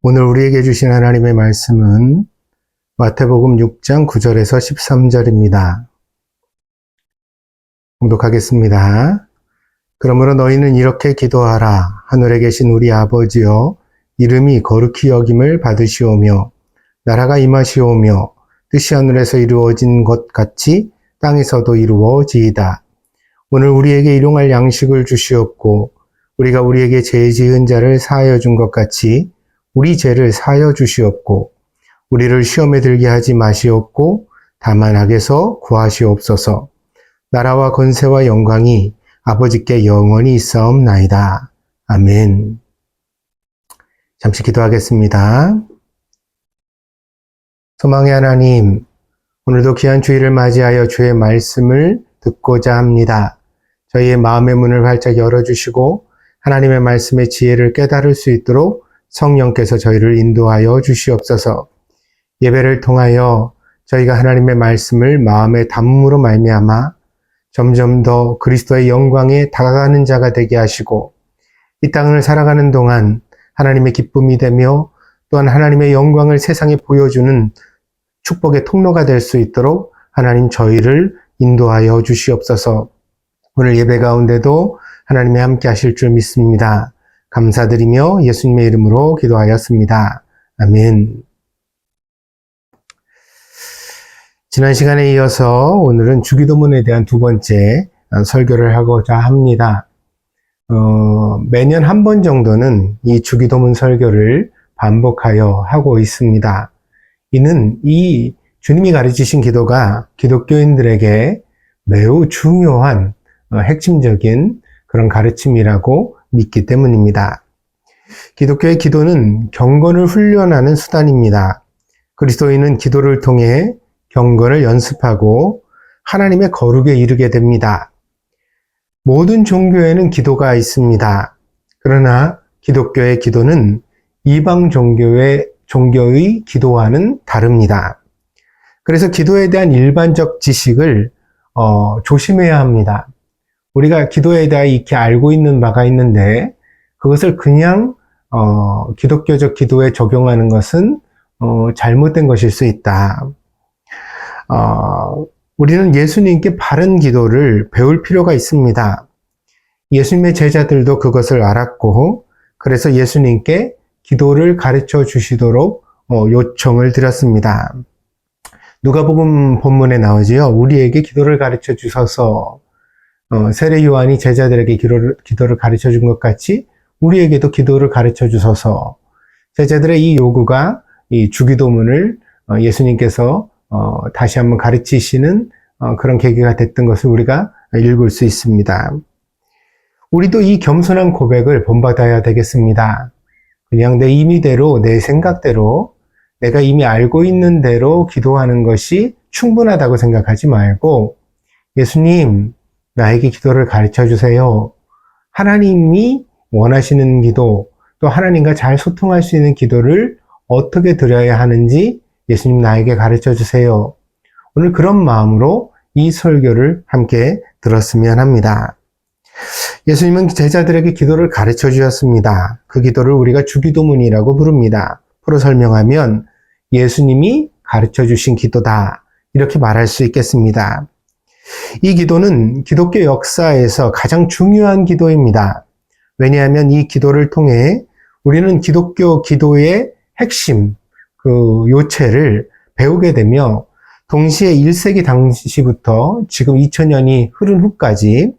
오늘 우리에게 주신 하나님의 말씀은 마태복음 6장 9절에서 13절입니다. 봉독하겠습니다. 그러므로 너희는 이렇게 기도하라. 하늘에 계신 우리 아버지여, 이름이 거룩히 여김을 받으시오며 나라가 임하시오며 뜻이 하늘에서 이루어진 것 같이 땅에서도 이루어지이다. 오늘 우리에게 일용할 양식을 주시옵고 우리가 우리에게 죄 지은 자를 사하여 준 것 같이 우리 죄를 사하여 주시옵고 우리를 시험에 들게 하지 마시옵고 다만 악에서 구하시옵소서. 나라와 권세와 영광이 아버지께 영원히 있사옵나이다. 아멘. 잠시 기도하겠습니다. 소망의 하나님, 오늘도 귀한 주일을 맞이하여 주의 말씀을 듣고자 합니다. 저희의 마음의 문을 활짝 열어주시고 하나님의 말씀의 지혜를 깨달을 수 있도록 성령께서 저희를 인도하여 주시옵소서. 예배를 통하여 저희가 하나님의 말씀을 마음에 담음으로 말미암아 점점 더 그리스도의 영광에 다가가는 자가 되게 하시고 이 땅을 살아가는 동안 하나님의 기쁨이 되며 또한 하나님의 영광을 세상에 보여주는 축복의 통로가 될 수 있도록 하나님 저희를 인도하여 주시옵소서. 오늘 예배 가운데도 하나님이 함께 하실 줄 믿습니다. 감사드리며 예수님의 이름으로 기도하였습니다. 아멘. 지난 시간에 이어서 오늘은 주기도문에 대한 두 번째 설교를 하고자 합니다. 매년 한 번 정도는 이 주기도문 설교를 반복하여 하고 있습니다. 이는 이 주님이 가르치신 기도가 기독교인들에게 매우 중요한 핵심적인 그런 가르침이라고 믿기 때문입니다. 기독교의 기도는 경건을 훈련하는 수단입니다. 그리스도인은 기도를 통해 경건을 연습하고 하나님의 거룩에 이르게 됩니다. 모든 종교에는 기도가 있습니다. 그러나 기독교의 기도는 이방 종교의 기도와는 다릅니다. 그래서 기도에 대한 일반적 지식을 조심해야 합니다. 우리가 기도에 대해 익히 알고 있는 바가 있는데 그것을 그냥 기독교적 기도에 적용하는 것은 잘못된 것일 수 있다. 우리는 예수님께 바른 기도를 배울 필요가 있습니다. 예수님의 제자들도 그것을 알았고 그래서 예수님께 기도를 가르쳐 주시도록 요청을 드렸습니다. 누가복음 본문에 나오지요. 우리에게 기도를 가르쳐 주셔서 세례 요한이 제자들에게 기도를 가르쳐 준 것 같이 우리에게도 기도를 가르쳐 주셔서 제자들의 이 요구가 이 주기도문을 예수님께서 다시 한번 가르치시는 그런 계기가 됐던 것을 우리가 읽을 수 있습니다. 우리도 이 겸손한 고백을 본받아야 되겠습니다. 그냥 내 임의대로, 내 생각대로, 내가 이미 알고 있는 대로 기도하는 것이 충분하다고 생각하지 말고 예수님, 나에게 기도를 가르쳐 주세요. 하나님이 원하시는 기도, 또 하나님과 잘 소통할 수 있는 기도를 어떻게 드려야 하는지 예수님 나에게 가르쳐 주세요. 오늘 그런 마음으로 이 설교를 함께 들었으면 합니다. 예수님은 제자들에게 기도를 가르쳐 주셨습니다. 그 기도를 우리가 주기도문이라고 부릅니다. 풀어 설명하면 예수님이 가르쳐 주신 기도다. 이렇게 말할 수 있겠습니다. 이 기도는 기독교 역사에서 가장 중요한 기도입니다. 왜냐하면 이 기도를 통해 우리는 기독교 기도의 핵심, 그 요체를 배우게 되며 동시에 1세기 당시부터 지금 2000년이 흐른 후까지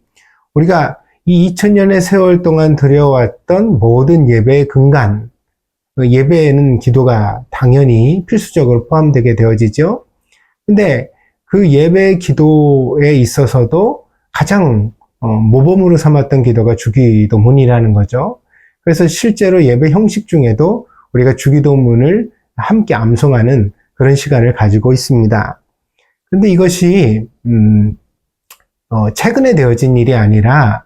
우리가 이 2000년의 세월 동안 드려왔던 모든 예배의 근간, 예배에는 기도가 당연히 필수적으로 포함되게 되어지죠. 근데 그 예배 기도에 있어서도 가장 모범으로 삼았던 기도가 주기도문이라는 거죠. 그래서 실제로 예배 형식 중에도 우리가 주기도문을 함께 암송하는 그런 시간을 가지고 있습니다. 근데 이것이 최근에 되어진 일이 아니라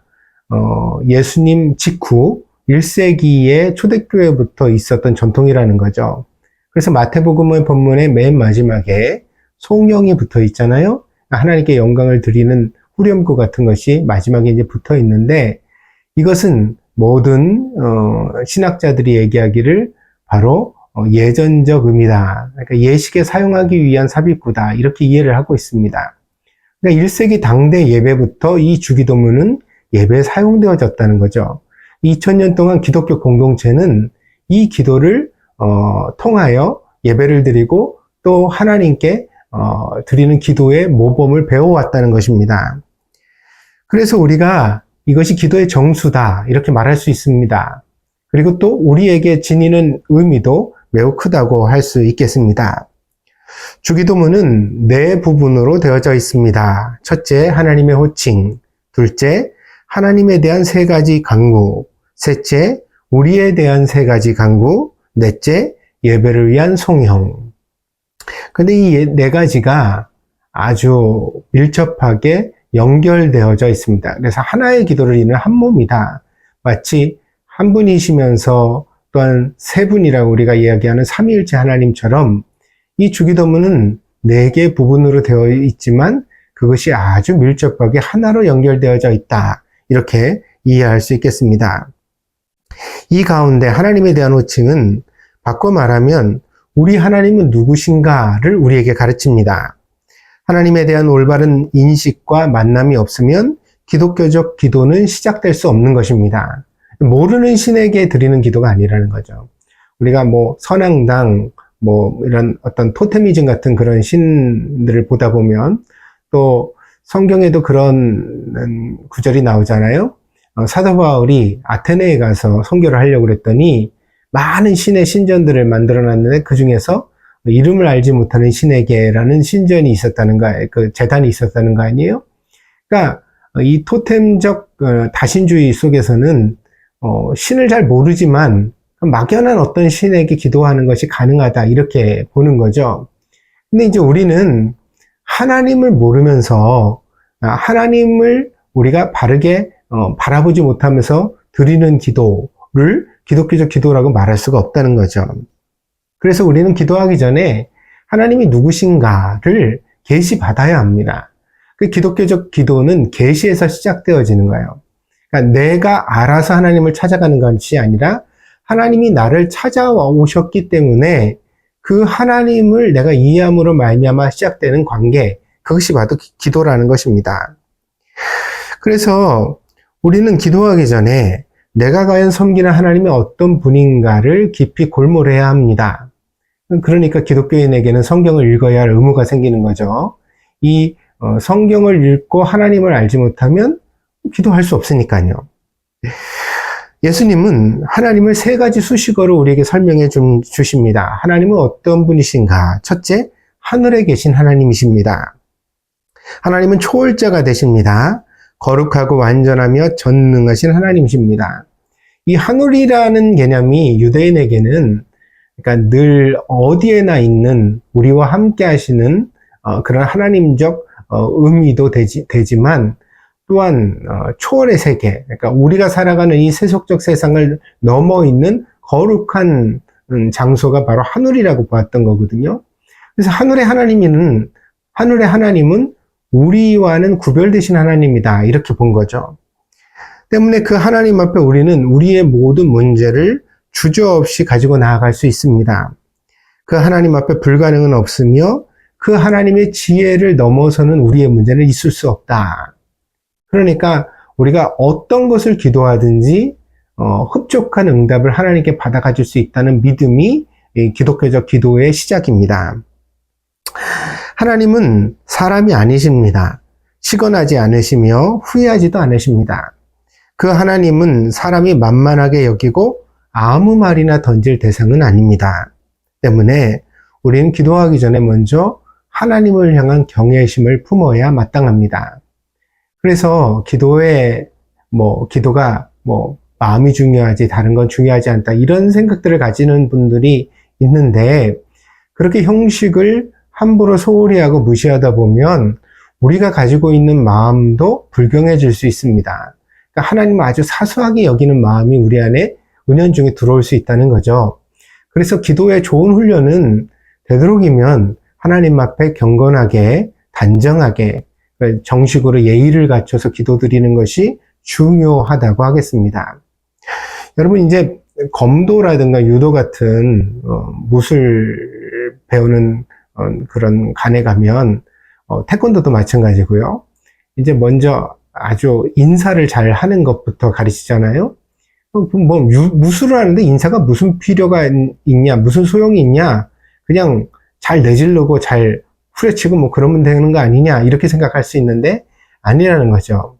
예수님 직후 1세기의 초대교회부터 있었던 전통이라는 거죠. 그래서 마태복음의 본문의 맨 마지막에 송영이 붙어 있잖아요. 하나님께 영광을 드리는 후렴구 같은 것이 마지막에 이제 붙어 있는데 이것은 모든 신학자들이 얘기하기를 바로 예전적 의미다. 그러니까 예식에 사용하기 위한 삽입구다. 이렇게 이해를 하고 있습니다. 그러니까 1세기 당대 예배부터 이 주기도문은 예배에 사용되어졌다는 거죠. 2000년 동안 기독교 공동체는 이 기도를 통하여 예배를 드리고 또 하나님께 드리는 기도의 모범을 배워왔다는 것입니다. 그래서 우리가 이것이 기도의 정수다 이렇게 말할 수 있습니다. 그리고 또 우리에게 지니는 의미도 매우 크다고 할 수 있겠습니다. 주기도문은 네 부분으로 되어져 있습니다. 첫째, 하나님의 호칭. 둘째, 하나님에 대한 세 가지 간구. 셋째, 우리에 대한 세 가지 간구. 넷째, 예배를 위한 송형. 근데 이 네 가지가 아주 밀접하게 연결되어져 있습니다. 그래서 하나의 기도를 이루는 한 몸이다. 마치 한 분이시면서 또한 세 분이라고 우리가 이야기하는 삼위일체 하나님처럼 이 주기도문은 네 개의 부분으로 되어 있지만 그것이 아주 밀접하게 하나로 연결되어져 있다. 이렇게 이해할 수 있겠습니다. 이 가운데 하나님에 대한 호칭은 바꿔 말하면 우리 하나님은 누구신가를 우리에게 가르칩니다. 하나님에 대한 올바른 인식과 만남이 없으면 기독교적 기도는 시작될 수 없는 것입니다. 모르는 신에게 드리는 기도가 아니라는 거죠. 우리가 선앙당, 이런 어떤 토테미즘 같은 그런 신들을 보다 보면 또 성경에도 그런 구절이 나오잖아요. 사도 바울이 아테네에 가서 선교를 하려고 그랬더니 많은 신의 신전들을 만들어 놨는데 그 중에서 이름을 알지 못하는 신에게라는 신전이 있었다는 거, 그 재단이 있었다는 거 아니에요? 그러니까 이 토템적 다신주의 속에서는 신을 잘 모르지만 막연한 어떤 신에게 기도하는 것이 가능하다 이렇게 보는 거죠. 근데 이제 우리는 하나님을 모르면서 하나님을 우리가 바르게 바라보지 못하면서 드리는 기도를 기독교적 기도라고 말할 수가 없다는 거죠. 그래서 우리는 기도하기 전에 하나님이 누구신가를 계시받아야 합니다. 그 기독교적 기도는 계시에서 시작되어지는 거예요. 그러니까 내가 알아서 하나님을 찾아가는 것이 아니라 하나님이 나를 찾아와 오셨기 때문에 그 하나님을 내가 이해함으로 말미암아 시작되는 관계, 그것이 바로 기도라는 것입니다. 그래서 우리는 기도하기 전에 내가 과연 섬기는 하나님이 어떤 분인가를 깊이 골몰해야 합니다. 그러니까 기독교인에게는 성경을 읽어야 할 의무가 생기는 거죠. 이 성경을 읽고 하나님을 알지 못하면 기도할 수 없으니까요. 예수님은 하나님을 세 가지 수식어로 우리에게 설명해 주십니다. 하나님은 어떤 분이신가? 첫째, 하늘에 계신 하나님이십니다. 하나님은 초월자가 되십니다. 거룩하고 완전하며 전능하신 하나님이십니다. 이 하늘이라는 개념이 유대인에게는 그러니까 늘 어디에나 있는 우리와 함께 하시는 그런 하나님적 의미도 되지만 또한 초월의 세계, 그러니까 우리가 살아가는 이 세속적 세상을 넘어 있는 거룩한 장소가 바로 하늘이라고 보았던 거거든요. 그래서 하늘의 하나님은 우리와는 구별되신 하나님이다 이렇게 본 거죠. 때문에 그 하나님 앞에 우리는 우리의 모든 문제를 주저없이 가지고 나아갈 수 있습니다. 그 하나님 앞에 불가능은 없으며 그 하나님의 지혜를 넘어서는 우리의 문제는 있을 수 없다. 그러니까 우리가 어떤 것을 기도하든지 흡족한 응답을 하나님께 받아가질 수 있다는 믿음이 기독교적 기도의 시작입니다. 하나님은 사람이 아니십니다. 시건하지 않으시며 후회하지도 않으십니다. 그 하나님은 사람이 만만하게 여기고 아무 말이나 던질 대상은 아닙니다. 때문에 우리는 기도하기 전에 먼저 하나님을 향한 경외심을 품어야 마땅합니다. 그래서 기도가 마음이 중요하지 다른 건 중요하지 않다 이런 생각들을 가지는 분들이 있는데 그렇게 형식을 함부로 소홀히 하고 무시하다 보면 우리가 가지고 있는 마음도 불경해질 수 있습니다. 그러니까 하나님을 아주 사소하게 여기는 마음이 우리 안에 은연중에 들어올 수 있다는 거죠. 그래서 기도의 좋은 훈련은 되도록이면 하나님 앞에 경건하게 단정하게 정식으로 예의를 갖춰서 기도드리는 것이 중요하다고 하겠습니다. 여러분 이제 검도라든가 유도 같은 무술 배우는 그런 관에 가면 태권도도 마찬가지고요. 이제 먼저 아주 인사를 잘 하는 것부터 가르치잖아요. 뭐 무술을 하는데 인사가 무슨 필요가 있냐, 무슨 소용이 있냐, 그냥 잘 내지르고 잘 후려치고 뭐 그러면 되는 거 아니냐 이렇게 생각할 수 있는데 아니라는 거죠.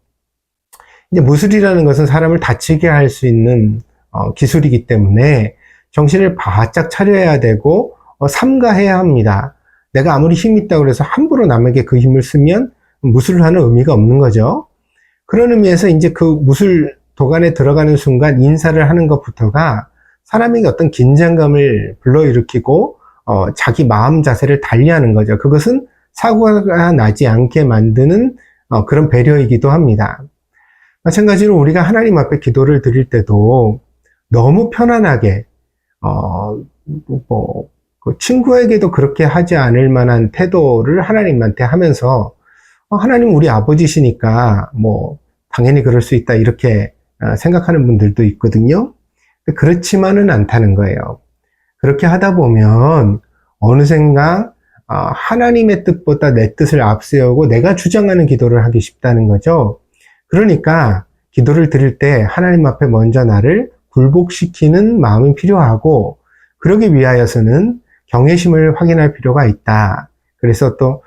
이제 무술이라는 것은 사람을 다치게 할 수 있는 기술이기 때문에 정신을 바짝 차려야 되고 삼가해야 합니다. 내가 아무리 힘이 있다고 해서 함부로 남에게 그 힘을 쓰면 무술을 하는 의미가 없는 거죠. 그런 의미에서 이제 그 무술 도관에 들어가는 순간 인사를 하는 것부터가 사람에게 어떤 긴장감을 불러일으키고 자기 마음 자세를 달리하는 거죠. 그것은 사고가 나지 않게 만드는 그런 배려이기도 합니다. 마찬가지로 우리가 하나님 앞에 기도를 드릴 때도 너무 편안하게 그 친구에게도 그렇게 하지 않을 만한 태도를 하나님한테 하면서 하나님 우리 아버지시니까 뭐 당연히 그럴 수 있다 이렇게 생각하는 분들도 있거든요. 그렇지만은 않다는 거예요. 그렇게 하다 보면 어느샌가 하나님의 뜻보다 내 뜻을 앞세우고 내가 주장하는 기도를 하기 쉽다는 거죠. 그러니까 기도를 드릴 때 하나님 앞에 먼저 나를 굴복시키는 마음이 필요하고 그러기 위하여서는 경외심을 확인할 필요가 있다. 그래서 또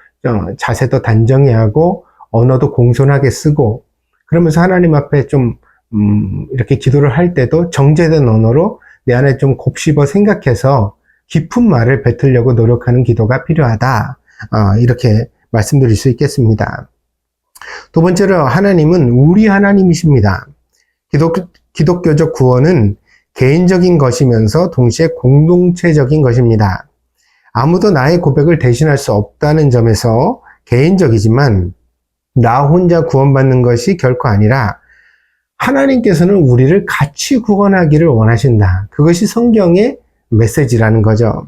자세도 단정히 하고 언어도 공손하게 쓰고 그러면서 하나님 앞에 좀 이렇게 기도를 할 때도 정제된 언어로 내 안에 좀 곱씹어 생각해서 깊은 말을 뱉으려고 노력하는 기도가 필요하다. 이렇게 말씀드릴 수 있겠습니다. 두 번째로 하나님은 우리 하나님이십니다. 기독교적 구원은 개인적인 것이면서 동시에 공동체적인 것입니다. 아무도 나의 고백을 대신할 수 없다는 점에서 개인적이지만 나 혼자 구원받는 것이 결코 아니라 하나님께서는 우리를 같이 구원하기를 원하신다. 그것이 성경의 메시지라는 거죠.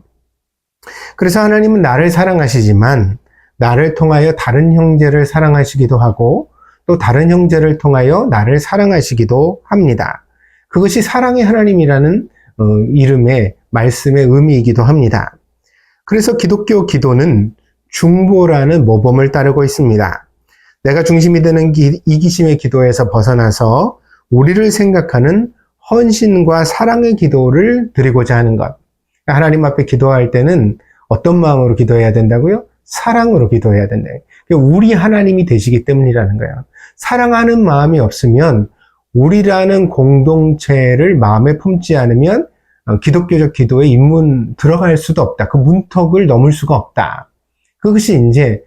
그래서 하나님은 나를 사랑하시지만 나를 통하여 다른 형제를 사랑하시기도 하고 또 다른 형제를 통하여 나를 사랑하시기도 합니다. 그것이 사랑의 하나님이라는 이름의 말씀의 의미이기도 합니다. 그래서 기독교 기도는 중보라는 모범을 따르고 있습니다. 내가 중심이 되는 이기심의 기도에서 벗어나서 우리를 생각하는 헌신과 사랑의 기도를 드리고자 하는 것. 하나님 앞에 기도할 때는 어떤 마음으로 기도해야 된다고요? 사랑으로 기도해야 된다. 우리 하나님이 되시기 때문이라는 거예요. 사랑하는 마음이 없으면 우리라는 공동체를 마음에 품지 않으면 기독교적 기도에 입문 들어갈 수도 없다. 그 문턱을 넘을 수가 없다. 그것이 이제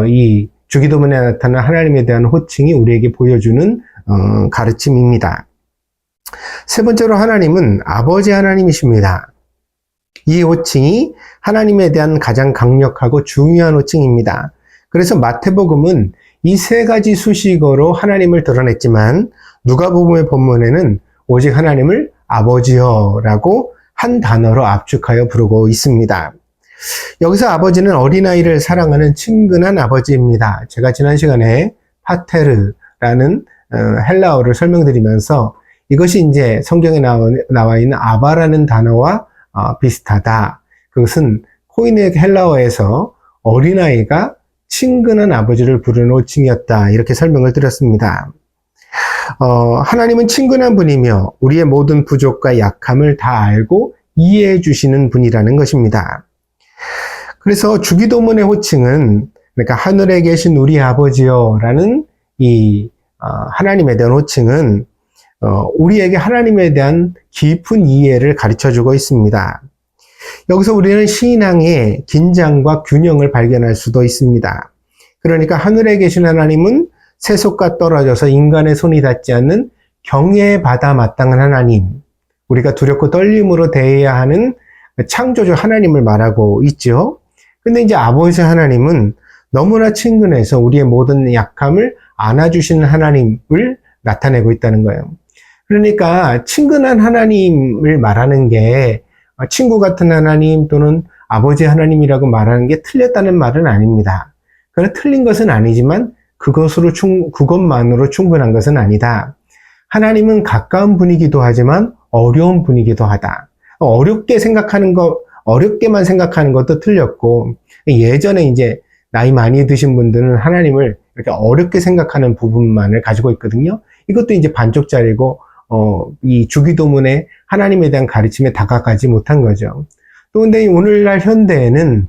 이 주기도문에 나타난 하나님에 대한 호칭이 우리에게 보여주는 가르침입니다. 세 번째로 하나님은 아버지 하나님이십니다. 이 호칭이 하나님에 대한 가장 강력하고 중요한 호칭입니다. 그래서 마태복음은 이 세 가지 수식어로 하나님을 드러냈지만 누가복음의 본문에는 오직 하나님을 아버지여라고 한 단어로 압축하여 부르고 있습니다. 여기서 아버지는 어린아이를 사랑하는 친근한 아버지입니다. 제가 지난 시간에 파테르라는 헬라어를 설명드리면서 이것이 이제 성경에 나와 있는 아바라는 단어와 비슷하다. 그것은 코인의 헬라어에서 어린아이가 친근한 아버지를 부르는 호칭이었다. 이렇게 설명을 드렸습니다. 하나님은 친근한 분이며 우리의 모든 부족과 약함을 다 알고 이해해 주시는 분이라는 것입니다. 그래서 주기도문의 호칭은 그러니까 하늘에 계신 우리 아버지여라는 이 하나님에 대한 호칭은 우리에게 하나님에 대한 깊은 이해를 가르쳐주고 있습니다. 여기서 우리는 신앙의 긴장과 균형을 발견할 수도 있습니다. 그러니까 하늘에 계신 하나님은 세속과 떨어져서 인간의 손이 닿지 않는 경외받아 마땅한 하나님, 우리가 두렵고 떨림으로 대해야 하는 창조주 하나님을 말하고 있죠. 근데 이제 아버지 하나님은 너무나 친근해서 우리의 모든 약함을 안아주시는 하나님을 나타내고 있다는 거예요. 그러니까 친근한 하나님을 말하는 게 친구 같은 하나님 또는 아버지 하나님이라고 말하는 게 틀렸다는 말은 아닙니다. 그러나 틀린 것은 아니지만 그것만으로 충분한 것은 아니다. 하나님은 가까운 분이기도 하지만 어려운 분이기도 하다. 어렵게만 생각하는 것도 틀렸고, 예전에 이제 나이 많이 드신 분들은 하나님을 이렇게 어렵게 생각하는 부분만을 가지고 있거든요. 이것도 이제 반쪽짜리고, 이 주기도문의 하나님에 대한 가르침에 다가가지 못한 거죠. 또 근데 오늘날 현대에는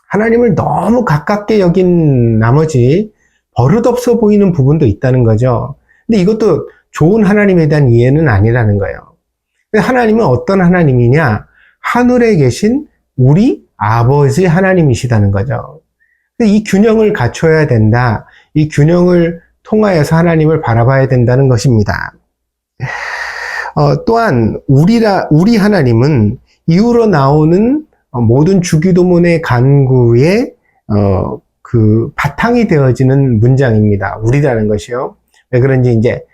하나님을 너무 가깝게 여긴 나머지 버릇없어 보이는 부분도 있다는 거죠. 근데 이것도 좋은 하나님에 대한 이해는 아니라는 거예요. 하나님은 어떤 하나님이냐? 하늘에 계신 우리 아버지 하나님이시다는 거죠. 이 균형을 갖춰야 된다. 이 균형을 통하여서 하나님을 바라봐야 된다는 것입니다. 또한 우리 하나님은 이후로 나오는 모든 주기도문의 간구의 그 바탕이 되어지는 문장입니다. 우리라는 것이요. 왜 그런지 이제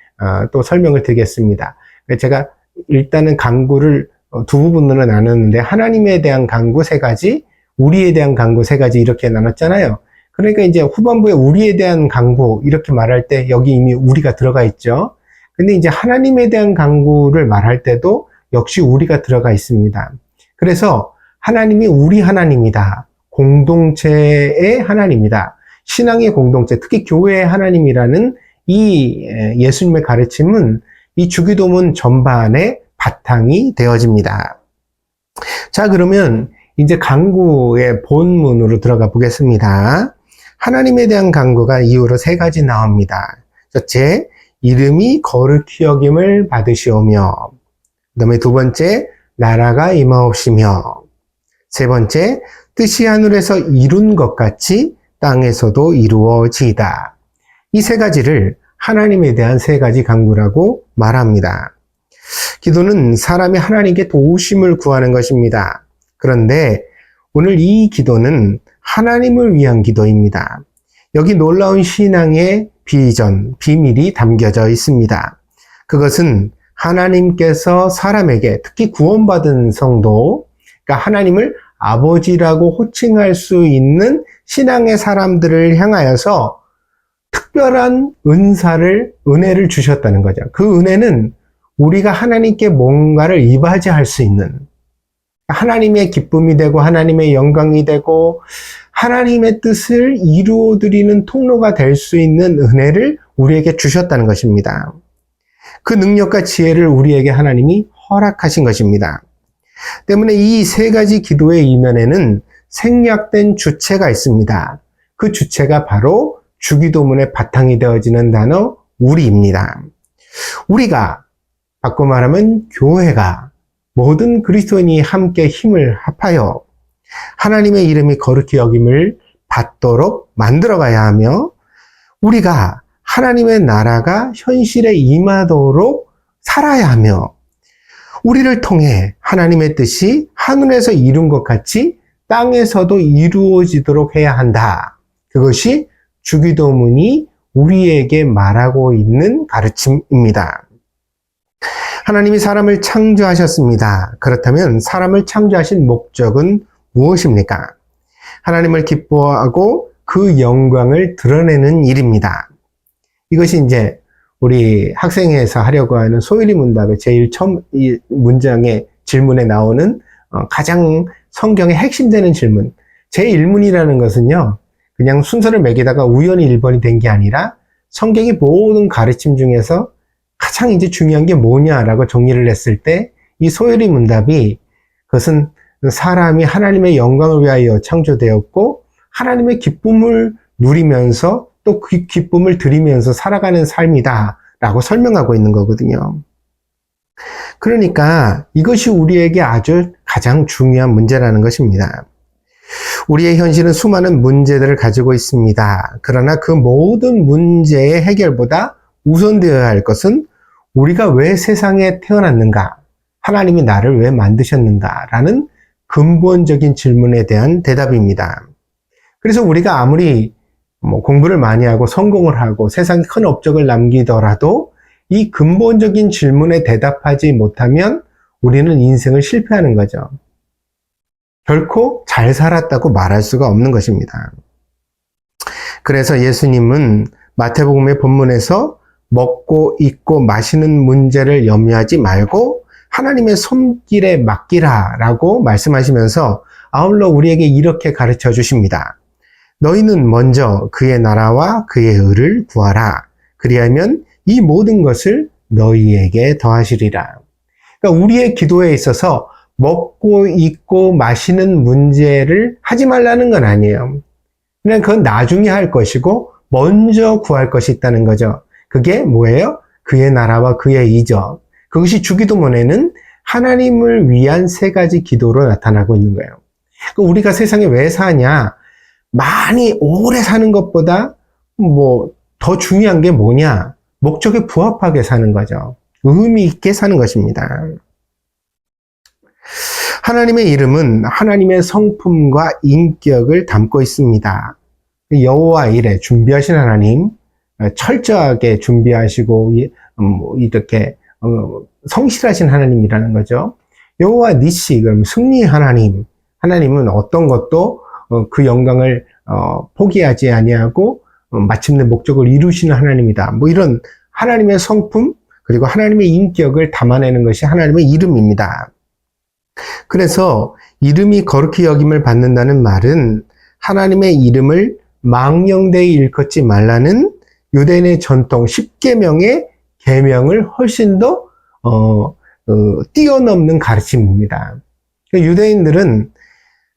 또 설명을 드리겠습니다. 제가 일단은 간구를 두 부분으로 나눴는데 하나님에 대한 간구 세 가지, 우리에 대한 간구 세 가지 이렇게 나눴잖아요. 그러니까 이제 후반부에 우리에 대한 간구 이렇게 말할 때 여기 이미 우리가 들어가 있죠. 근데 이제 하나님에 대한 간구를 말할 때도 역시 우리가 들어가 있습니다. 그래서 하나님이 우리 하나님이다. 공동체의 하나님이다. 신앙의 공동체, 특히 교회의 하나님이라는 이 예수님의 가르침은 이 주기도문 전반의 바탕이 되어집니다. 자, 그러면 이제 간구의 본문으로 들어가 보겠습니다. 하나님에 대한 간구가 이후로 세 가지 나옵니다. 첫째, 이름이 거룩히 여김을 받으시오며, 그 다음에 두 번째, 나라가 임하옵시며, 세 번째, 뜻이 하늘에서 이룬 것 같이 땅에서도 이루어지이다. 이 세 가지를 하나님에 대한 세 가지 간구라고 말합니다. 기도는 사람이 하나님께 도우심을 구하는 것입니다. 그런데 오늘 이 기도는 하나님을 위한 기도입니다. 여기 놀라운 신앙의 비밀이 담겨져 있습니다. 그것은 하나님께서 사람에게, 특히 구원받은 성도, 그러니까 하나님을 아버지라고 호칭할 수 있는 신앙의 사람들을 향하여서 특별한 은혜를 주셨다는 거죠. 그 은혜는 우리가 하나님께 뭔가를 이바지할 수 있는, 하나님의 기쁨이 되고 하나님의 영광이 되고 하나님의 뜻을 이루어드리는 통로가 될 수 있는 은혜를 우리에게 주셨다는 것입니다. 그 능력과 지혜를 우리에게 하나님이 허락하신 것입니다. 때문에 이 세 가지 기도의 이면에는 생략된 주체가 있습니다. 그 주체가 바로 주기도문의 바탕이 되어지는 단어 우리입니다. 우리가, 바꿔 말하면 교회가, 모든 그리스도인이 함께 힘을 합하여 하나님의 이름이 거룩히 여김을 받도록 만들어가야 하며, 우리가 하나님의 나라가 현실에 임하도록 살아야 하며, 우리를 통해 하나님의 뜻이 하늘에서 이룬 것 같이 땅에서도 이루어지도록 해야 한다. 그것이 주기도문이 우리에게 말하고 있는 가르침입니다. 하나님이 사람을 창조하셨습니다. 그렇다면 사람을 창조하신 목적은 무엇입니까? 하나님을 기뻐하고 그 영광을 드러내는 일입니다. 이것이 이제 우리 학생회에서 하려고 하는 소일이 문답의 제일 처음 이 문장의 질문에 나오는 가장 성경의 핵심되는 질문. 제1문이라는 것은요, 그냥 순서를 매기다가 우연히 1번이 된 게 아니라 성경의 모든 가르침 중에서 가장 이제 중요한 게 뭐냐라고 정리를 했을 때 이 소일이 문답이, 그것은 사람이 하나님의 영광을 위하여 창조되었고 하나님의 기쁨을 누리면서 또 그 기쁨을 드리면서 살아가는 삶이다 라고 설명하고 있는 거거든요. 그러니까 이것이 우리에게 아주 가장 중요한 문제라는 것입니다. 우리의 현실은 수많은 문제들을 가지고 있습니다. 그러나 그 모든 문제의 해결보다 우선되어야 할 것은 우리가 왜 세상에 태어났는가, 하나님이 나를 왜 만드셨는가 라는 근본적인 질문에 대한 대답입니다. 그래서 우리가 아무리 공부를 많이 하고 성공을 하고 세상에 큰 업적을 남기더라도 이 근본적인 질문에 대답하지 못하면 우리는 인생을 실패하는 거죠. 결코 잘 살았다고 말할 수가 없는 것입니다. 그래서 예수님은 마태복음의 본문에서 먹고 입고 마시는 문제를 염려하지 말고 하나님의 손길에 맡기라 라고 말씀하시면서 아울러 우리에게 이렇게 가르쳐 주십니다. 너희는 먼저 그의 나라와 그의 의를 구하라. 그리하면 이 모든 것을 너희에게 더하시리라. 그러니까 우리의 기도에 있어서 먹고 입고 마시는 문제를 하지 말라는 건 아니에요. 그냥 그건 나중에 할 것이고 먼저 구할 것이 있다는 거죠. 그게 뭐예요? 그의 나라와 그의 의죠. 그것이 주기도문에는 하나님을 위한 세 가지 기도로 나타나고 있는 거예요. 우리가 세상에 왜 사냐? 많이 오래 사는 것보다 더 중요한 게 뭐냐? 목적에 부합하게 사는 거죠. 의미 있게 사는 것입니다. 하나님의 이름은 하나님의 성품과 인격을 담고 있습니다. 여호와 이레 준비하신 하나님, 철저하게 준비하시고 이렇게 성실하신 하나님이라는 거죠. 여호와 니시, 그럼 승리 하나님, 하나님은 어떤 것도 그 영광을 포기하지 아니하고 마침내 목적을 이루시는 하나님이다. 이런 하나님의 성품 그리고 하나님의 인격을 담아내는 것이 하나님의 이름입니다. 그래서 이름이 거룩히 여김을 받는다는 말은 하나님의 이름을 망령되이 일컫지 말라는 유대인의 전통 10계명의 계명을 훨씬 더 뛰어넘는 가르침입니다. 유대인들은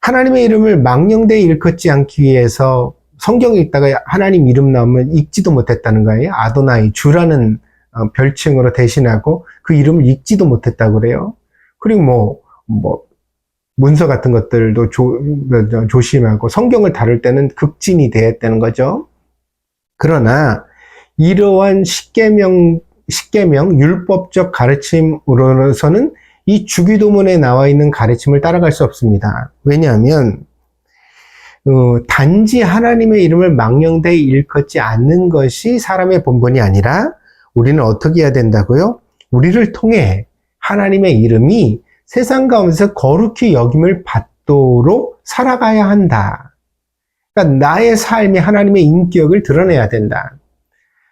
하나님의 이름을 망령되이 일컫지 않기 위해서 성경에 읽다가 하나님 이름 나오면 읽지도 못했다는 거예요. 아도나이, 주라는 별칭으로 대신하고 그 이름을 읽지도 못했다고 그래요. 그리고 문서 같은 것들도 조심하고 성경을 다룰 때는 극진이 대했다는 거죠. 그러나 이러한 십계명 율법적 가르침으로서는 이 주기도문에 나와 있는 가르침을 따라갈 수 없습니다. 왜냐하면 단지 하나님의 이름을 망령되이 일컫지 않는 것이 사람의 본분이 아니라 우리는 어떻게 해야 된다고요? 우리를 통해 하나님의 이름이 세상 가운데서 거룩히 여김을 받도록 살아가야 한다. 그러니까 나의 삶이 하나님의 인격을 드러내야 된다.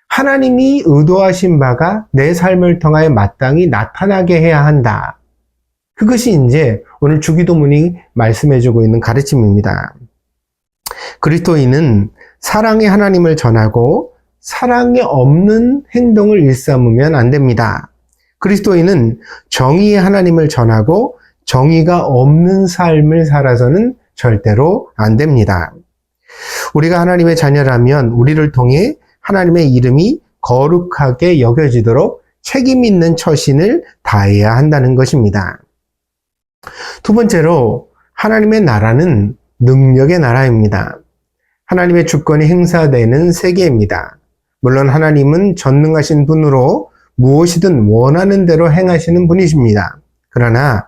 하나님이 의도하신 바가 내 삶을 통하여 마땅히 나타나게 해야 한다. 그것이 이제 오늘 주기도문이 말씀해주고 있는 가르침입니다. 그리스도인은 사랑의 하나님을 전하고 사랑에 없는 행동을 일삼으면 안 됩니다. 그리스도인은 정의의 하나님을 전하고 정의가 없는 삶을 살아서는 절대로 안 됩니다. 우리가 하나님의 자녀라면 우리를 통해 하나님의 이름이 거룩하게 여겨지도록 책임 있는 처신을 다해야 한다는 것입니다. 두 번째로 하나님의 나라는 능력의 나라입니다. 하나님의 주권이 행사되는 세계입니다. 물론 하나님은 전능하신 분으로 무엇이든 원하는 대로 행하시는 분이십니다. 그러나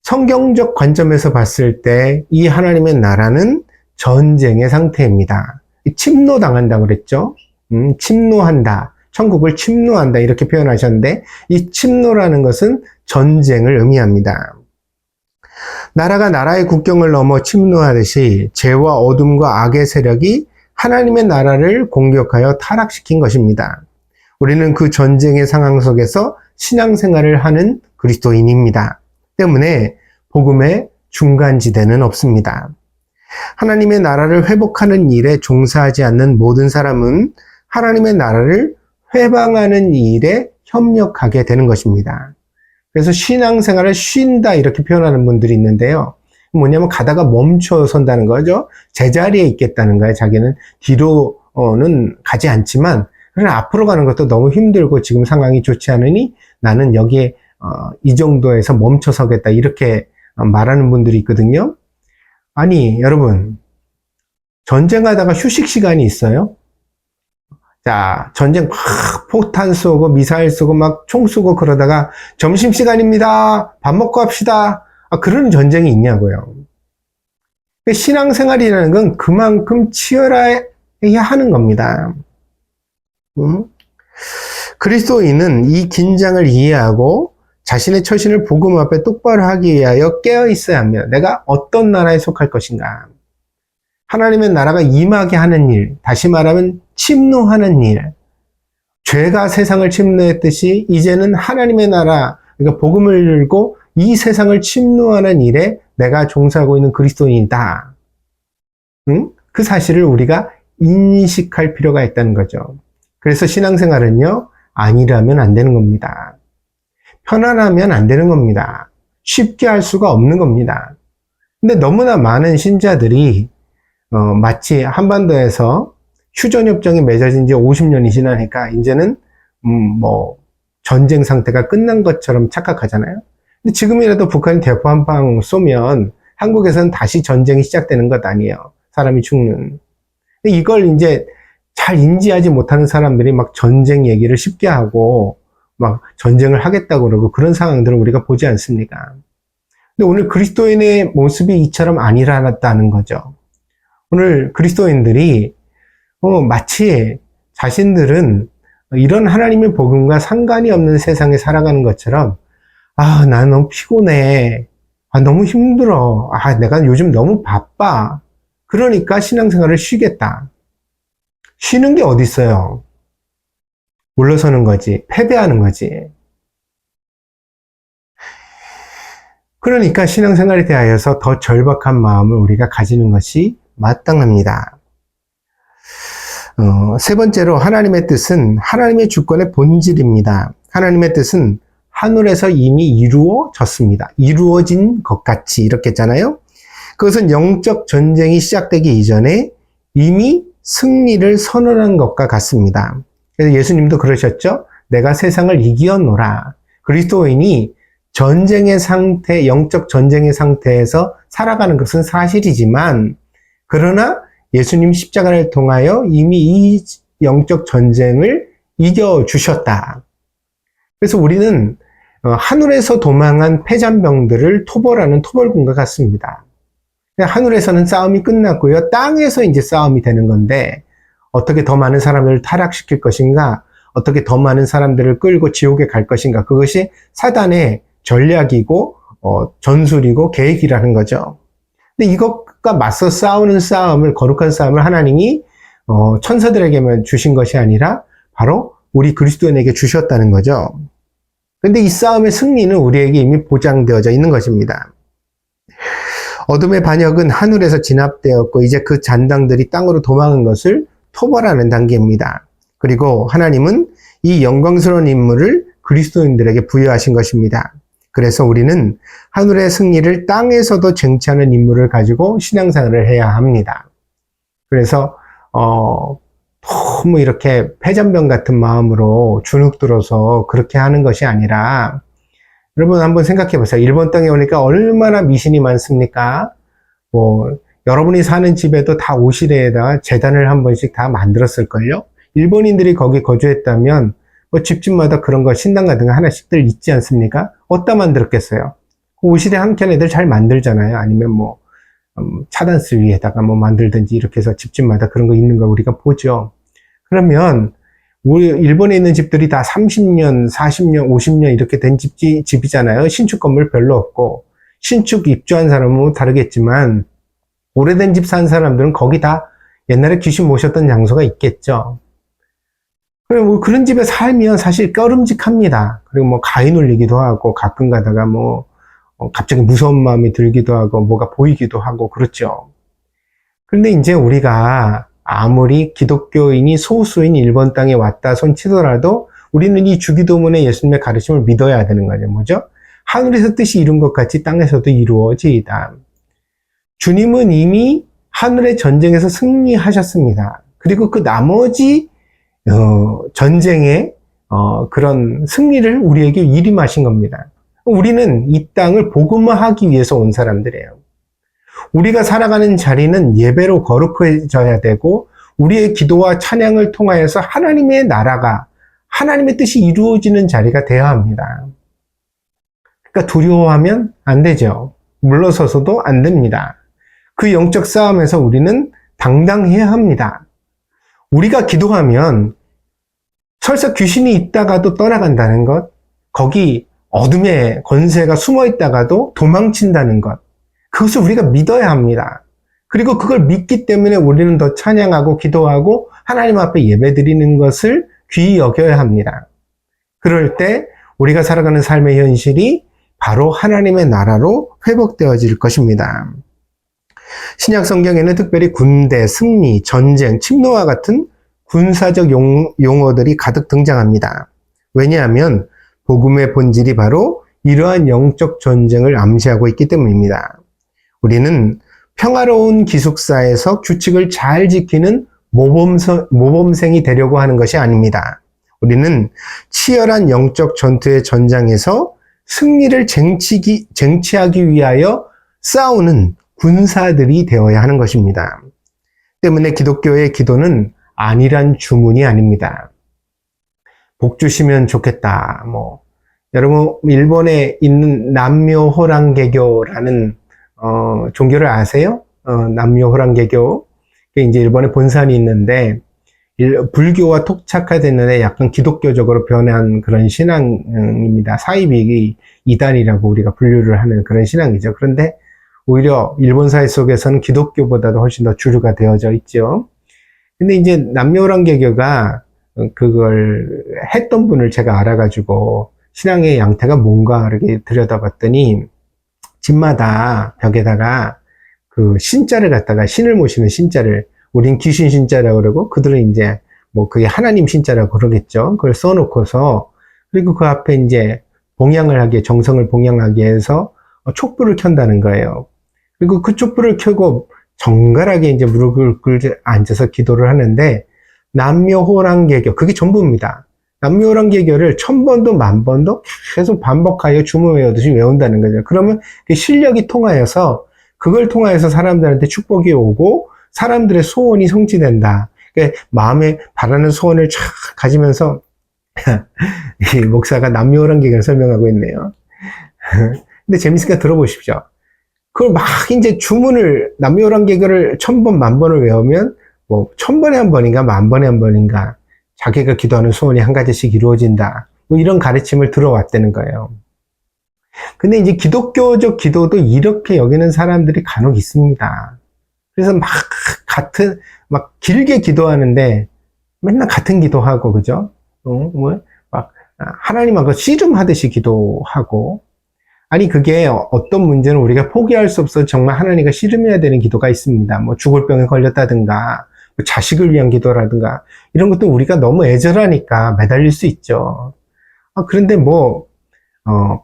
성경적 관점에서 봤을 때 이 하나님의 나라는 전쟁의 상태입니다. 침노당한다고 그랬죠? 침노한다. 천국을 침노한다. 이렇게 표현하셨는데 이 침노라는 것은 전쟁을 의미합니다. 나라가 나라의 국경을 넘어 침노하듯이 죄와 어둠과 악의 세력이 하나님의 나라를 공격하여 타락시킨 것입니다. 우리는 그 전쟁의 상황 속에서 신앙생활을 하는 그리스도인입니다. 때문에 복음의 중간지대는 없습니다. 하나님의 나라를 회복하는 일에 종사하지 않는 모든 사람은 하나님의 나라를 회방하는 일에 협력하게 되는 것입니다. 그래서 신앙생활을 쉰다 이렇게 표현하는 분들이 있는데요. 뭐냐면 가다가 멈춰 선다는 거죠. 제자리에 있겠다는 거예요. 자기는 뒤로는 가지 않지만 그러나 앞으로 가는 것도 너무 힘들고 지금 상황이 좋지 않으니 나는 여기에 이 정도에서 멈춰 서겠다 이렇게 말하는 분들이 있거든요. 아니 여러분, 전쟁하다가 휴식 시간이 있어요? 자, 전쟁 막 폭탄 쏘고 미사일 쏘고 막 총 쏘고 그러다가 점심시간입니다. 밥 먹고 합시다. 그런 전쟁이 있냐고요. 신앙생활이라는 건 그만큼 치열해야 하는 겁니다. 그리스도인은 이 긴장을 이해하고 자신의 처신을 복음 앞에 똑바로 하기 위하여 깨어 있어야 합니다. 내가 어떤 나라에 속할 것인가? 하나님의 나라가 임하게 하는 일, 다시 말하면 침노하는 일, 죄가 세상을 침노했듯이 이제는 하나님의 나라, 그러니까 복음을 열고 이 세상을 침노하는 일에 내가 종사하고 있는 그리스도인이다. 응? 그 사실을 우리가 인식할 필요가 있다는 거죠. 그래서 신앙생활은요, 안일하면 안 되는 겁니다. 편안하면 안 되는 겁니다. 쉽게 할 수가 없는 겁니다. 근데 너무나 많은 신자들이 마치 한반도에서 휴전협정이 맺어진 지 50년이 지나니까 이제는 전쟁 상태가 끝난 것처럼 착각하잖아요. 근데 지금이라도 북한이 대포 한 방 쏘면 한국에서는 다시 전쟁이 시작되는 것 아니에요. 사람이 죽는. 근데 이걸 이제 잘 인지하지 못하는 사람들이 막 전쟁 얘기를 쉽게 하고 막 전쟁을 하겠다고 그러고 그런 상황들을 우리가 보지 않습니까? 근데 오늘 그리스도인의 모습이 이처럼 아니라는 거죠. 오늘 그리스도인들이 마치 자신들은 이런 하나님의 복음과 상관이 없는 세상에 살아가는 것처럼 나 너무 피곤해. 너무 힘들어. 내가 요즘 너무 바빠. 그러니까 신앙생활을 쉬겠다. 쉬는 게 어디 있어요? 물러서는 거지. 패배하는 거지. 그러니까 신앙생활에 대하여서 더 절박한 마음을 우리가 가지는 것이 마땅합니다. 세 번째로 하나님의 뜻은 하나님의 주권의 본질입니다. 하나님의 뜻은 하늘에서 이미 이루어졌습니다. 이루어진 것 같이 이렇게 했잖아요. 그것은 영적 전쟁이 시작되기 이전에 이미 승리를 선언한 것과 같습니다. 그래서 예수님도 그러셨죠. 내가 세상을 이기었노라. 그리스도인이 전쟁의 상태, 영적 전쟁의 상태에서 살아가는 것은 사실이지만 그러나 예수님 십자가를 통하여 이미 이 영적 전쟁을 이겨주셨다. 그래서 우리는 하늘에서 도망한 패잔병들을 토벌하는 토벌군과 같습니다. 하늘에서는 싸움이 끝났고요. 땅에서 이제 싸움이 되는 건데 어떻게 더 많은 사람들을 타락시킬 것인가? 어떻게 더 많은 사람들을 끌고 지옥에 갈 것인가? 그것이 사단의 전략이고 전술이고 계획이라는 거죠. 근데 이것과 맞서 싸우는 싸움을, 거룩한 싸움을 하나님이 천사들에게만 주신 것이 아니라 바로 우리 그리스도인에게 주셨다는 거죠. 근데 이 싸움의 승리는 우리에게 이미 보장되어져 있는 것입니다. 어둠의 반역은 하늘에서 진압되었고 이제 그 잔당들이 땅으로 도망한 것을 토벌하는 단계입니다. 그리고 하나님은 이 영광스러운 임무를 그리스도인들에게 부여하신 것입니다. 그래서 우리는 하늘의 승리를 땅에서도 쟁취하는 임무를 가지고 신앙생활을 해야 합니다. 그래서 너무 이렇게 패잔병 같은 마음으로 주눅 들어서 그렇게 하는 것이 아니라 여러분 한번 생각해 보세요. 일본 땅에 오니까 얼마나 미신이 많습니까? 여러분이 사는 집에도 다 오시레에다가 제단을 한 번씩 다 만들었을걸요? 일본인들이 거기 거주했다면 집집마다 그런 거 신당 같은 거 하나씩들 있지 않습니까? 어디다 만들었겠어요? 오시레 한 켠 애들 잘 만들잖아요. 아니면 차단스 위에다가 만들든지 이렇게 해서 집집마다 그런 거 있는 거 우리가 보죠. 그러면 우리 일본에 있는 집들이 다 30년, 40년, 50년 이렇게 된 집이잖아요. 신축 건물 별로 없고 신축 입주한 사람은 다르겠지만 오래된 집 산 사람들은 거기 다 옛날에 귀신 모셨던 장소가 있겠죠. 그리고 그런 집에 살면 사실 꺼름직합니다. 그리고 가위 눌리기도 하고 가끔 가다가 갑자기 무서운 마음이 들기도 하고 뭐가 보이기도 하고 그렇죠. 그런데 이제 우리가 아무리 기독교인이 소수인 일본 땅에 왔다 손치더라도 우리는 이 주기도문의 예수님의 가르침을 믿어야 되는 거죠. 뭐죠? 하늘에서 뜻이 이룬 것 같이 땅에서도 이루어지이다. 주님은 이미 하늘의 전쟁에서 승리하셨습니다. 그리고 그 나머지 전쟁의 그런 승리를 우리에게 일임하신 겁니다. 우리는 이 땅을 복음화하기 위해서 온 사람들이에요. 우리가 살아가는 자리는 예배로 거룩해져야 되고 우리의 기도와 찬양을 통하여서 하나님의 나라가 하나님의 뜻이 이루어지는 자리가 되어야 합니다. 그러니까 두려워하면 안 되죠. 물러서서도 안 됩니다. 그 영적 싸움에서 우리는 당당해야 합니다. 우리가 기도하면 설사 귀신이 있다가도 떠나간다는 것, 거기 어둠의 권세가 숨어 있다가도 도망친다는 것, 그것을 우리가 믿어야 합니다. 그리고 그걸 믿기 때문에 우리는 더 찬양하고 기도하고 하나님 앞에 예배드리는 것을 귀히 여겨야 합니다. 그럴 때 우리가 살아가는 삶의 현실이 바로 하나님의 나라로 회복되어질 것입니다. 신약 성경에는 특별히 군대, 승리, 전쟁, 침노와 같은 군사적 용어들이 가득 등장합니다. 왜냐하면 복음의 본질이 바로 이러한 영적 전쟁을 암시하고 있기 때문입니다. 우리는 평화로운 기숙사에서 규칙을 잘 지키는 모범생이 되려고 하는 것이 아닙니다. 우리는 치열한 영적 전투의 전장에서 승리를 쟁취하기 위하여 싸우는 군사들이 되어야 하는 것입니다. 때문에 기독교의 기도는 안일한 주문이 아닙니다. 복 주시면 좋겠다. 여러분 일본에 있는 남묘호랑개교라는 종교를 아세요? 남묘호랑개교. 이제 일본에 본산이 있는데 불교와 토착화됐는데 약간 기독교적으로 변한 그런 신앙입니다. 사이비 이단이라고 우리가 분류를 하는 그런 신앙이죠. 그런데 오히려 일본 사회 속에서는 기독교보다도 훨씬 더 주류가 되어져 있죠. 근데 이제 남묘호랑개교가 그걸 했던 분을 제가 알아가지고 신앙의 양태가 뭔가 이렇게 들여다봤더니 집마다 벽에다가 그 신자를 갖다가 신을 모시는 신자를 우린 귀신 신자라고 그러고 그들은 이제 그게 하나님 신자라고 그러겠죠. 그걸 써놓고서 그리고 그 앞에 이제 정성을 봉양하기 위해서 촛불을 켠다는 거예요. 그리고 그 촛불을 켜고 정갈하게 이제 무릎을 꿇고 앉아서 기도를 하는데 남묘호랑개교 그게 전부입니다. 남묘호랑개교를 1000번도 10,000번도 계속 반복하여 주문 외우듯이 외운다는 거죠. 그러면 그 실력이 통하여서 그걸 통하여서 사람들한테 축복이 오고 사람들의 소원이 성취된다. 그러니까 마음에 바라는 소원을 쫙 가지면서 이 목사가 남묘호랑개교를 설명하고 있네요. 근데 재밌으니까 들어보십시오. 그걸 막 이제 주문을 남묘호랑개교를 1000번 10,000번을 외우면 1000번에 한 번인가 10,000번에 한 번인가 자기가 기도하는 소원이 한 가지씩 이루어진다. 이런 가르침을 들어왔다는 거예요. 근데 이제 기독교적 기도도 이렇게 여기는 사람들이 간혹 있습니다. 그래서 막 길게 기도하는데 맨날 같은 기도하고, 그죠? 하나님하고 씨름하듯이 기도하고. 아니, 그게 어떤 문제는 우리가 포기할 수 없어 정말 하나님과 씨름해야 되는 기도가 있습니다. 죽을 병에 걸렸다든가, 자식을 위한 기도라든가, 이런 것도 우리가 너무 애절하니까 매달릴 수 있죠. 그런데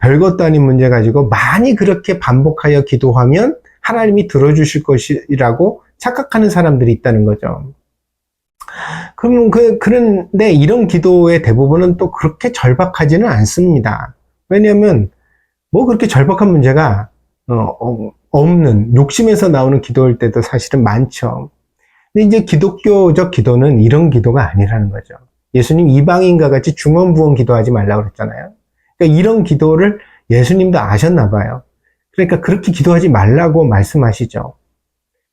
별것도 아닌 문제 가지고 많이 그렇게 반복하여 기도하면 하나님이 들어주실 것이라고 착각하는 사람들이 있다는 거죠. 그런데 이런 기도의 대부분은 또 그렇게 절박하지는 않습니다. 왜냐하면 그렇게 절박한 문제가 없는 욕심에서 나오는 기도일 때도 사실은 많죠. 근데 이제 기독교적 기도는 이런 기도가 아니라는 거죠. 예수님 이방인과 같이 중언부언 기도하지 말라고 그랬잖아요. 그러니까 이런 기도를 예수님도 아셨나 봐요. 그러니까 그렇게 기도하지 말라고 말씀하시죠.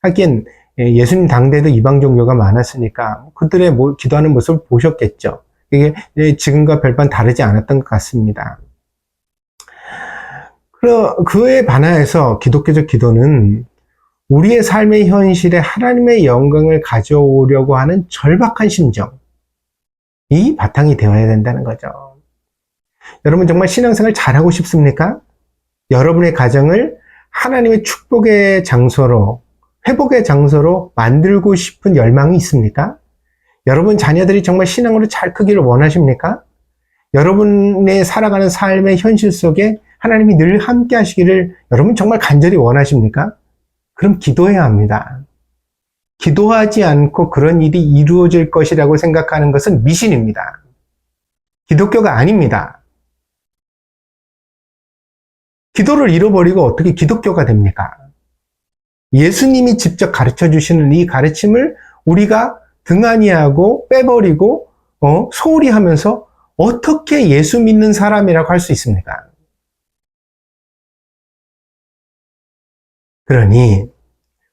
하긴 예수님 당대도 이방 종교가 많았으니까 그들의 기도하는 모습을 보셨겠죠. 이게 지금과 별반 다르지 않았던 것 같습니다. 그에 반하여서 기독교적 기도는 우리의 삶의 현실에 하나님의 영광을 가져오려고 하는 절박한 심정이 바탕이 되어야 된다는 거죠. 여러분 정말 신앙생활 잘하고 싶습니까? 여러분의 가정을 하나님의 축복의 장소로, 회복의 장소로 만들고 싶은 열망이 있습니까? 여러분 자녀들이 정말 신앙으로 잘 크기를 원하십니까? 여러분의 살아가는 삶의 현실 속에 하나님이 늘 함께 하시기를 여러분 정말 간절히 원하십니까? 그럼 기도해야 합니다. 기도하지 않고 그런 일이 이루어질 것이라고 생각하는 것은 미신입니다. 기독교가 아닙니다. 기도를 잃어버리고 어떻게 기독교가 됩니까? 예수님이 직접 가르쳐 주시는 이 가르침을 우리가 등한히하고 빼버리고 소홀히 하면서 어떻게 예수 믿는 사람이라고 할 수 있습니까? 그러니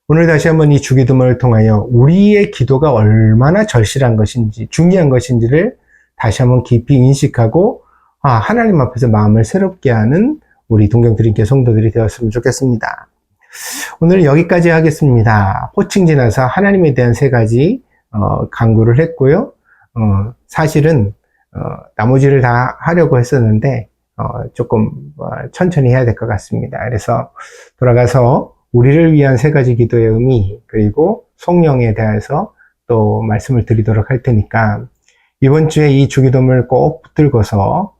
오늘 다시 한번 이 주기도문을 통하여 우리의 기도가 얼마나 절실한 것인지 중요한 것인지를 다시 한번 깊이 인식하고 하나님 앞에서 마음을 새롭게 하는 우리 동경드림교회 성도들이 되었으면 좋겠습니다. 오늘은 여기까지 하겠습니다. 호칭 지나서 하나님에 대한 3가지 강구를 했고요. 사실은 나머지를 다 하려고 했었는데 조금 천천히 해야 될 것 같습니다. 그래서 돌아가서 우리를 위한 세 가지 기도의 의미, 그리고 성령에 대해서 또 말씀을 드리도록 할 테니까 이번 주에 이 주기도문을 꼭 붙들고서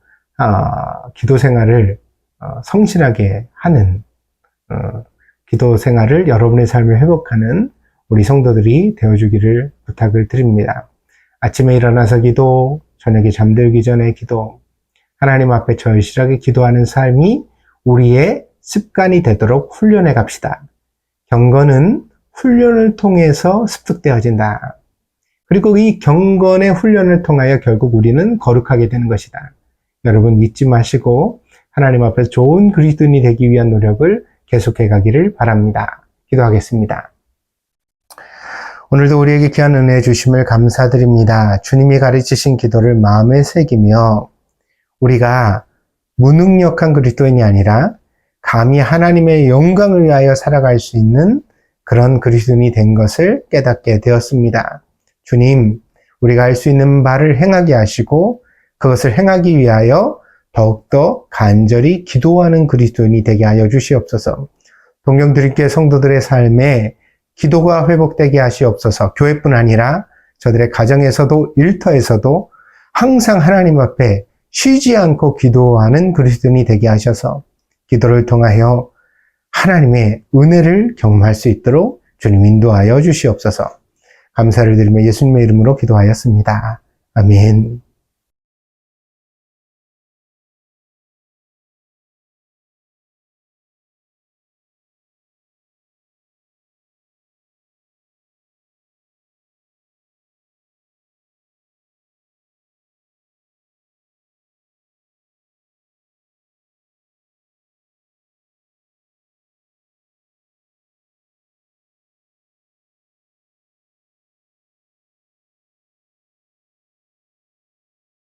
기도 생활을 성실하게 하는 기도 생활을 여러분의 삶에 회복하는 우리 성도들이 되어주기를 부탁을 드립니다. 아침에 일어나서 기도, 저녁에 잠들기 전에 기도, 하나님 앞에 절실하게 기도하는 삶이 우리의 습관이 되도록 훈련해 갑시다. 경건은 훈련을 통해서 습득되어진다. 그리고 이 경건의 훈련을 통하여 결국 우리는 거룩하게 되는 것이다. 여러분 잊지 마시고 하나님 앞에서 좋은 그리스도인이 되기 위한 노력을 계속해 가기를 바랍니다. 기도하겠습니다. 오늘도 우리에게 귀한 은혜 주심을 감사드립니다. 주님이 가르치신 기도를 마음에 새기며 우리가 무능력한 그리스도인이 아니라 감히 하나님의 영광을 위하여 살아갈 수 있는 그런 그리스도인이 된 것을 깨닫게 되었습니다. 주님, 우리가 할 수 있는 바를 행하게 하시고 그것을 행하기 위하여 더욱더 간절히 기도하는 그리스도인이 되게 하여 주시옵소서. 동경드릴교회 성도들의 삶에 기도가 회복되게 하시옵소서. 교회뿐 아니라 저들의 가정에서도 일터에서도 항상 하나님 앞에 쉬지 않고 기도하는 그리스도인이 되게 하셔서 기도를 통하여 하나님의 은혜를 경험할 수 있도록 주님 인도하여 주시옵소서. 감사를 드리며 예수님의 이름으로 기도하였습니다. 아멘.